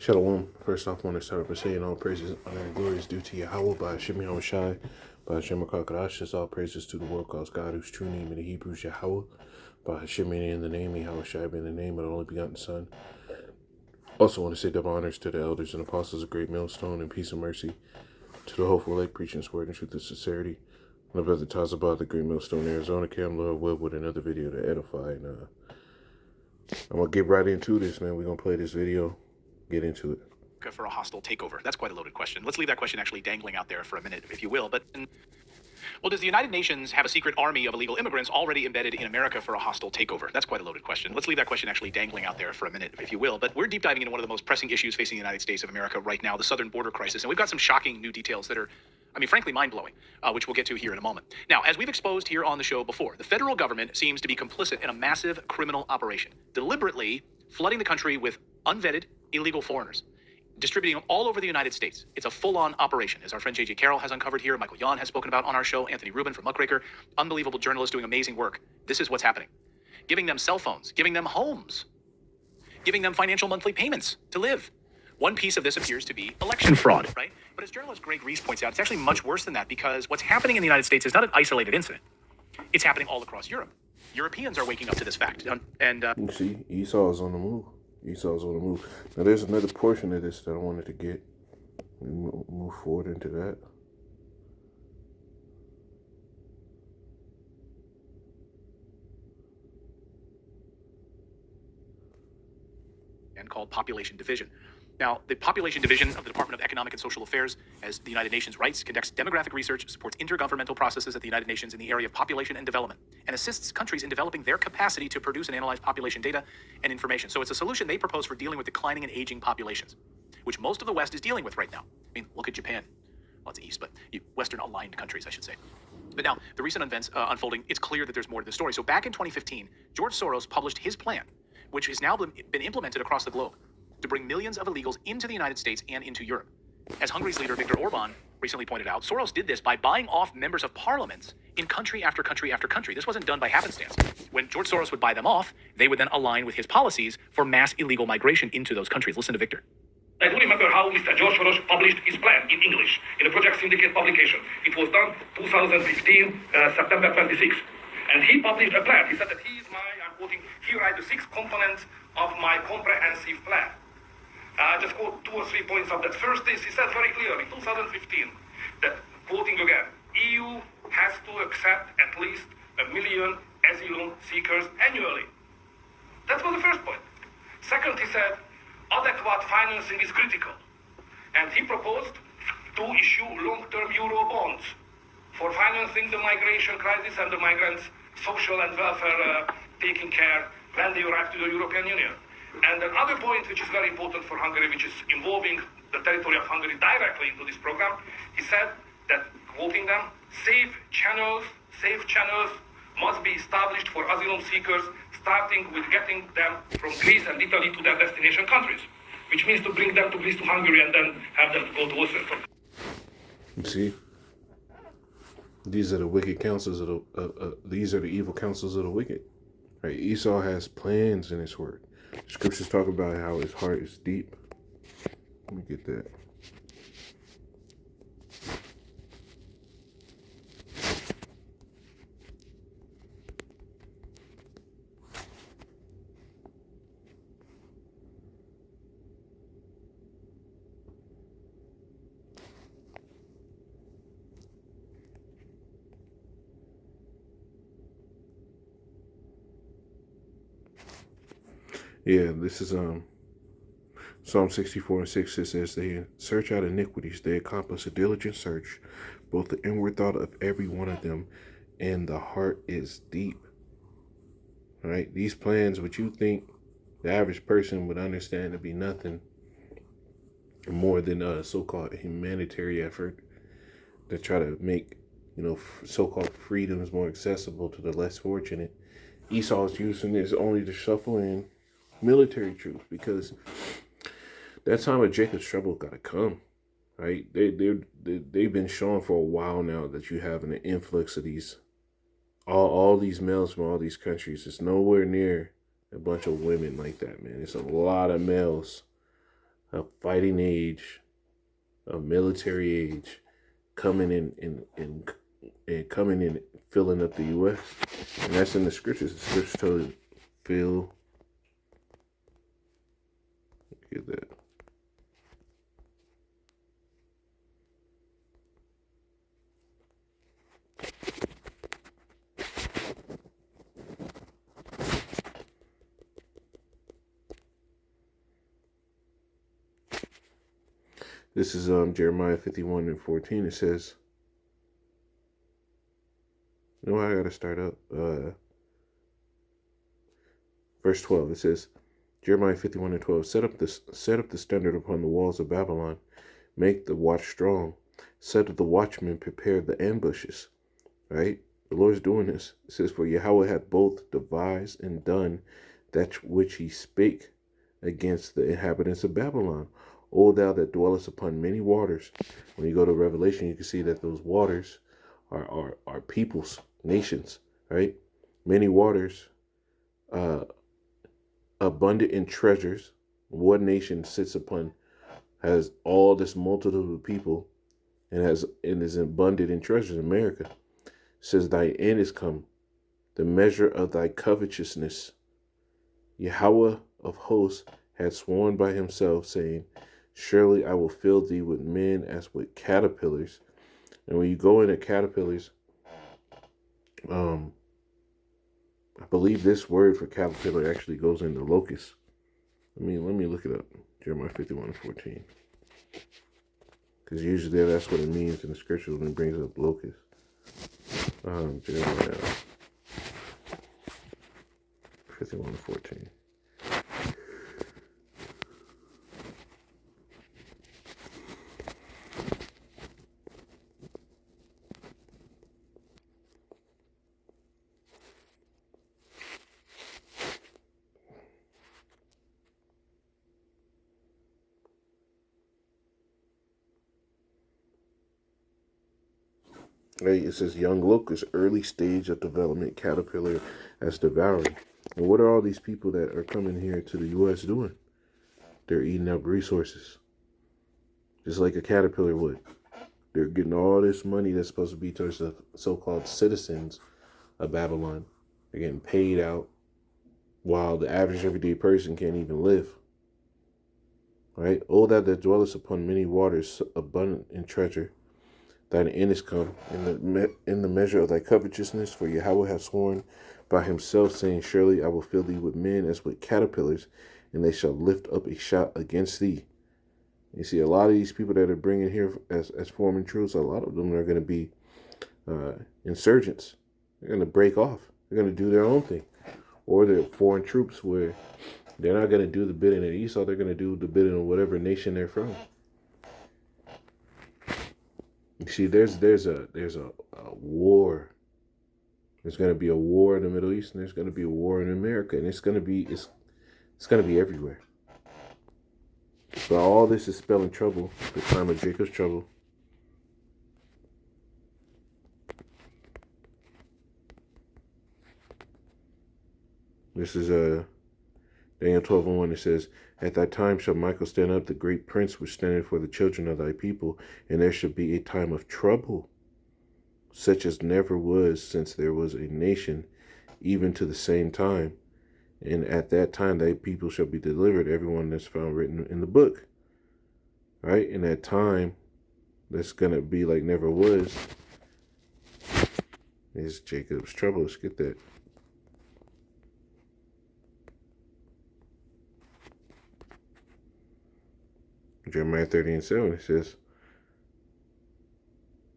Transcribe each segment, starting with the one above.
Shalom. First off, I want to start by saying all praises, honor, and glory is due to Yahweh by Hashem Yahushai, by Hashem HaKadosh. All praises to the world calls God, whose true name in the Hebrew is Yahweh, by Hashem in the name, Yahushai in the name of the only begotten Son. Also want to say double honors to the elders and apostles of Great Millstone, and peace and mercy to the hopeful lake preaching his word and truth and sincerity. My brother Tazabah, the Great Millstone, Arizona, Cam Lord Webb with another video to edify. And I'm going to get right into this, man. We're going to play this video, get into it. For a hostile takeover? That's quite a loaded question. Let's leave that question actually dangling out there for a minute, if you will. But, well, does the United Nations have a secret army of illegal immigrants already embedded in America for a hostile takeover? That's quite a loaded question. Let's leave that question actually dangling out there for a minute, if you will. But we're deep diving into one of the most pressing issues facing the United States of America right now, the southern border crisis. And we've got some shocking new details that are, frankly, mind-blowing, which we'll get to here in a moment. Now, as we've exposed here on the show before, the federal government seems to be complicit in a massive criminal operation, deliberately flooding the country with unvetted illegal foreigners, distributing them all over the United States. It's a full-on operation, as our friend J.J. Carroll has uncovered here, Michael Yon has spoken about on our show, Anthony Rubin from Muckraker, unbelievable journalists doing amazing work. This is what's happening. Giving them cell phones, giving them homes, giving them financial monthly payments to live. One piece of this appears to be election fraud, right? But as journalist Greg Reese points out, it's actually much worse than that, because what's happening in the United States is not an isolated incident. It's happening all across Europe. Europeans are waking up to this fact. You see, Esau is on the move. Esau's on the move. Now, there's another portion of this that I wanted to get. Move forward into that. And called population division. Now, the population division of the Department of Economic and Social Affairs, as the United Nations writes, conducts demographic research, supports intergovernmental processes at the United Nations in the area of population and development, and assists countries in developing their capacity to produce and analyze population data and information. So it's a solution they propose for dealing with declining and aging populations, which most of the West is dealing with right now. Look at Japan. Well, it's East, but Western-aligned countries, I should say. But now, the recent events unfolding, it's clear that there's more to the story. So back in 2015, George Soros published his plan, which has now been implemented across the globe, to bring millions of illegals into the United States and into Europe. As Hungary's leader Viktor Orban recently pointed out, Soros did this by buying off members of parliaments in country after country after country. This wasn't done by happenstance. When George Soros would buy them off, they would then align with his policies for mass illegal migration into those countries. Listen to Victor. I do remember how Mr. George Soros published his plan in English in a Project Syndicate publication. It was done 2015, September 26. And he published a plan. He said that he is I'm quoting, here are the 6 components of my comprehensive plan. Just quote 2 or 3 points of that. First is, he said very clearly, 2015, that, quoting again, EU has to accept at least 1 million asylum seekers annually. That was the first point. Second, he said, adequate financing is critical. And he proposed to issue long-term euro bonds for financing the migration crisis and the migrants' social and welfare taking care when they arrive to the European Union. And another point which is very important for Hungary, which is involving the territory of Hungary directly into this program, he said that, quoting them, safe channels must be established for asylum seekers, starting with getting them from Greece and Italy to their destination countries, which means to bring them to Greece, to Hungary, and then have them to go to Austria. You see? These are the wicked counsels of these are the evil counsels of the wicked. Right? Esau has plans in his word. The scriptures talk about how his heart is deep. Let me get that. Yeah, this is Psalm 64:6. It says they search out iniquities, they accomplish a diligent search, both the inward thought of every one of them, and the heart is deep. All right, these plans, which you think the average person would understand to be nothing more than a so-called humanitarian effort to try to make, so-called freedoms more accessible to the less fortunate. Esau is using this only to shuffle in military troops, because that time of Jacob's trouble got to come, right? They've been showing for a while now that you have an influx of these all these males from all these countries. It's nowhere near a bunch of women like that, man. It's a lot of males a fighting age, a military age, coming in and coming in, filling up the U.S. And that's in the scriptures. The scriptures told it, fill. Get that. This is Jeremiah 51:14. It says, no, I gotta start up. Verse 12. It says, Jeremiah 51:12. Set up the standard upon the walls of Babylon. Make the watch strong. Set up the watchmen. Prepare the ambushes. Right? The Lord's doing this. It says, for Yahweh hath both devised and done that which he spake against the inhabitants of Babylon. O thou that dwellest upon many waters. When you go to Revelation, you can see that those waters are peoples, nations, right? Many waters, abundant in treasures. One nation has all this multitude of people and is abundant in treasures. America. It says, thy end is come, the measure of thy covetousness. Yahweh of hosts had sworn by himself, saying, surely I will fill thee with men as with caterpillars. And when you go into caterpillars, I believe this word for caterpillar actually goes into locust. Let me look it up. Jeremiah 51:14. Because usually that's what it means in the scriptures when it brings up locust. Jeremiah 51:14. Right, it says young locust, early stage of development, caterpillar as devouring. And what are all these people that are coming here to the U.S. doing? They're eating up resources, just like a caterpillar would. They're getting all this money that's supposed to be towards the so-called citizens of Babylon. They're getting paid out while the average everyday person can't even live. Right? O thou that dwellest upon many waters, abundant in treasure, thine end is come, in the measure of thy covetousness, for Yahweh hath sworn by himself, saying, surely I will fill thee with men as with caterpillars, and they shall lift up a shout against thee. You see, a lot of these people that are bringing here as forming troops, a lot of them are going to be insurgents. They're going to break off. They're going to do their own thing. Or they're foreign troops where they're not going to do the bidding of Esau. They're going to do the bidding of whatever nation they're from. You see, there's a war. There's going to be a war in the Middle East, and there's going to be a war in America, and it's going to be everywhere. But all this is spelling trouble, the time of Jacob's trouble. This is Daniel 12:1. It says, at that time shall Michael stand up, the great prince which standeth for the children of thy people, and there shall be a time of trouble, such as never was since there was a nation, even to the same time. And at that time thy people shall be delivered, everyone that's found written in the book. Right? In that time, that's going to be like never was, is Jacob's trouble. Let's get that. Jeremiah 30:7,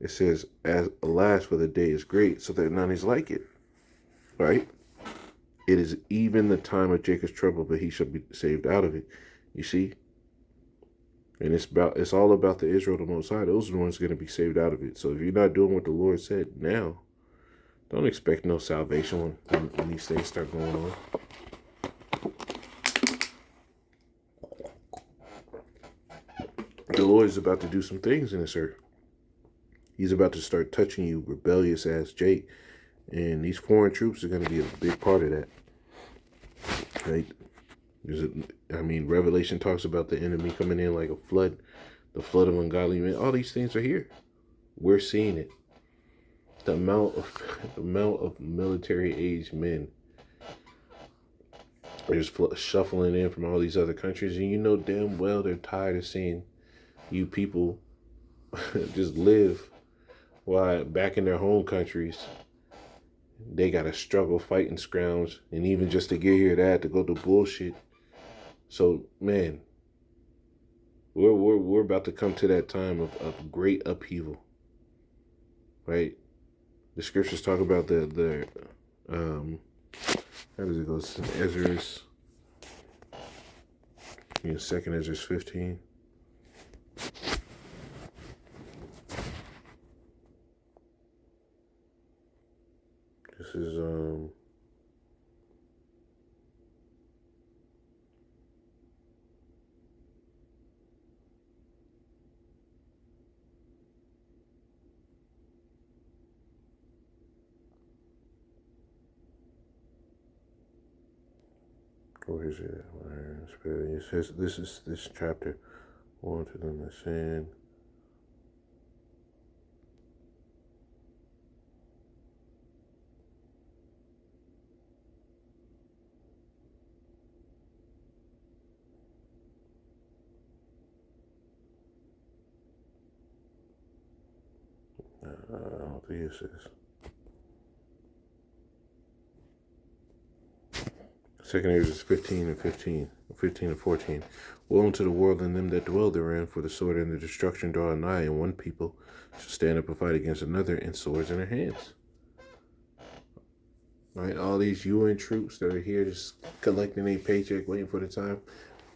it says, as alas, for the day is great, so that none is like it. Right? It is even the time of Jacob's trouble, but he shall be saved out of it. You see? And it's all about the Israel the Most High. Those are the ones going to be saved out of it. So if you're not doing what the Lord said now, don't expect no salvation when these things start going on. The Lord is about to do some things in this earth. He's about to start touching you, rebellious ass Jake. And these foreign troops are going to be a big part of that. Right? Revelation talks about the enemy coming in like a flood, the flood of ungodly men. All these things are here. We're seeing it. The amount of military age men are just shuffling in from all these other countries, and you know damn well they're tired of seeing you people just live while back in their home countries they gotta struggle fighting scrounge, and even just to get here, they had to go through bullshit. So man, we're about to come to that time of great upheaval, right? The scriptures talk about the how does it go? Ezra's, second Ezra's 15. This is where is it? It says this chapter. One to them the sin. I don't think it says. Second Ezra 15 and 14. Woe unto the world and them that dwell therein, for the sword and the destruction draw nigh, and one people shall stand up and fight against another, and swords in their hands. Right, all these UN troops that are here just collecting a paycheck, waiting for the time.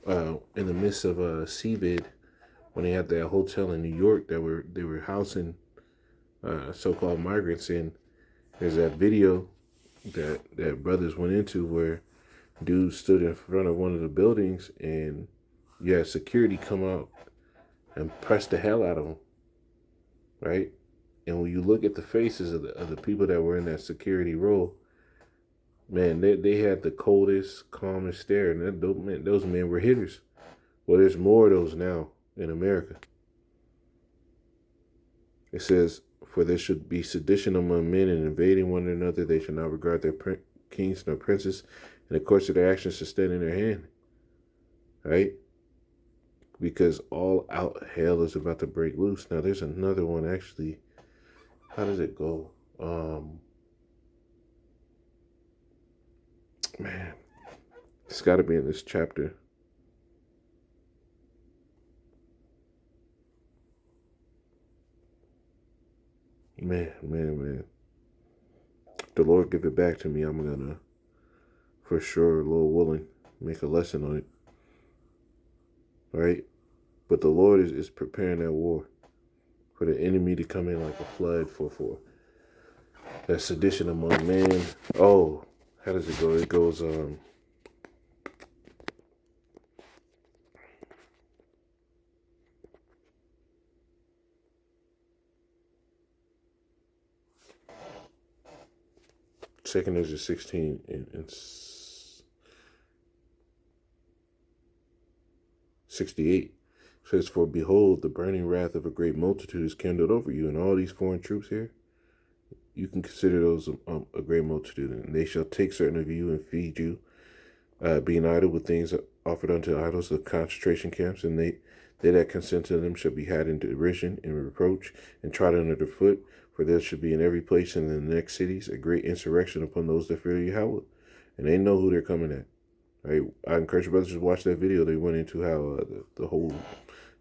In the midst of CVID, when they had that hotel in New York that they were housing so-called migrants in, there's that video that brothers went into where dude stood in front of one of the buildings and you had security come out and press the hell out of him, right? And when you look at the faces of the people that were in that security role, man, they had the coldest, calmest stare, and those men were hitters. Well, there's more of those now in America. It says, for there should be sedition among men and invading one another. They shall not regard their kings nor princes, and the course of their actions shall stand in their hand. Right? Because all out hell is about to break loose. Now, there's another one, actually. How does it go? Man, it's got to be in this chapter. Man. The Lord give it back to me. I'm going to, for sure, Lord willing, make a lesson on it. Right? But the Lord is preparing that war for the enemy to come in like a flood for that sedition among men. Oh, how does it go? It goes, Second Ezra 16 and 68 says, for behold, the burning wrath of a great multitude is kindled over you, and all these foreign troops here, you can consider those a great multitude, and they shall take certain of you and feed you, being idle with things offered unto idols of concentration camps, and they that consent to them shall be had in derision and reproach and trodden under the foot, for there should be in every place in the next cities a great insurrection upon those that fear Yahweh, and they know who they're coming at. Right? I encourage brothers to watch that video. They went into how the whole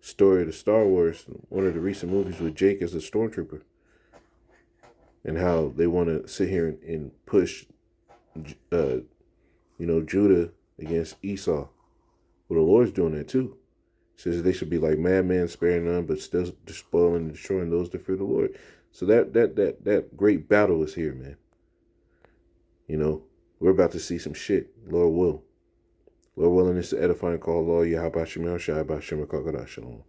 story of the Star Wars, one of the recent movies with Jake as a stormtrooper, and how they want to sit here and push, Judah against Esau. Well, the Lord's doing that too. He says they should be like madmen, sparing none, but still spoiling and destroying those that fear the Lord. So that great battle is here, man. We're about to see some shit. Lord will. Lord willing, it's the edifying call, Lord Yahweh Shem Shai Shem Shalom.